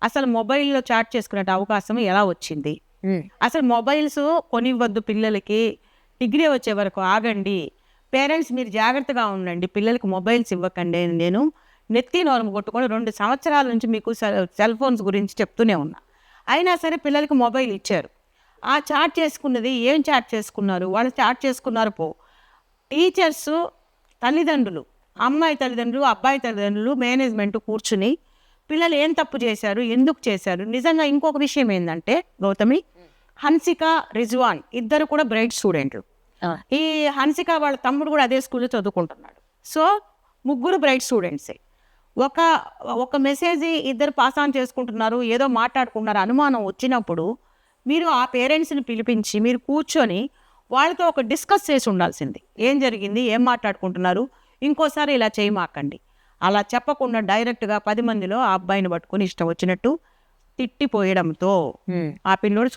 అసలు మొబైల్లో చాట్ చేసుకునే అవకాశం ఎలా వచ్చింది? అసలు మొబైల్స్ కొనివ్వద్దు పిల్లలకి, డిగ్రీ వచ్చే వరకు ఆగండి, పేరెంట్స్ మీరు జాగ్రత్తగా ఉండండి, పిల్లలకి మొబైల్స్ ఇవ్వకండి అని నేను నెత్తి నోరం కొట్టుకొని 2 సంవత్సరాల నుంచి మీకు సెల్ ఫోన్స్ గురించి చెప్తూనే ఉన్నా. అయినా సరే పిల్లలకి మొబైల్ ఇచ్చారు. ఆ చాట్ చేసుకున్నది ఏం చాట్ చేసుకున్నారు? వాళ్ళు చాట్ చేసుకున్నారు టీచర్స్, తల్లిదండ్రులు, అమ్మాయి తల్లిదండ్రులు, అబ్బాయి తల్లిదండ్రులు, మేనేజ్మెంట్ కూర్చుని పిల్లలు ఏం తప్పు చేశారు, ఎందుకు చేశారు? నిజంగా ఇంకొక విషయం ఏంటంటే గౌతమి, హన్సిక, రిజ్వాన్ ఇద్దరు కూడా బ్రైట్ స్టూడెంట్లు. ఈ హన్సిక వాళ్ళ తమ్ముడు కూడా అదే స్కూల్లో చదువుకుంటున్నాడు. సో ముగ్గురు బ్రైట్ స్టూడెంట్సే. ఒక మెసేజ్ ఇద్దరు పాస్ ఆన్ చేసుకుంటున్నారు, ఏదో మాట్లాడుకుంటున్నారు, అనుమానం వచ్చినప్పుడు మీరు ఆ పేరెంట్స్ని పిలిపించి మీరు కూర్చొని వాళ్ళతో ఒక డిస్కస్ చేసి ఉండాల్సింది. ఏం జరిగింది, ఏం మాట్లాడుకుంటున్నారు, ఇంకోసారి ఇలా చేయమాకండి. అలా చెప్పకుండా డైరెక్ట్గా 10 మందిలో ఆ అబ్బాయిని పట్టుకుని ఇష్టం వచ్చినట్టు తిట్టిపోయడంతో ఆ పిల్లోడు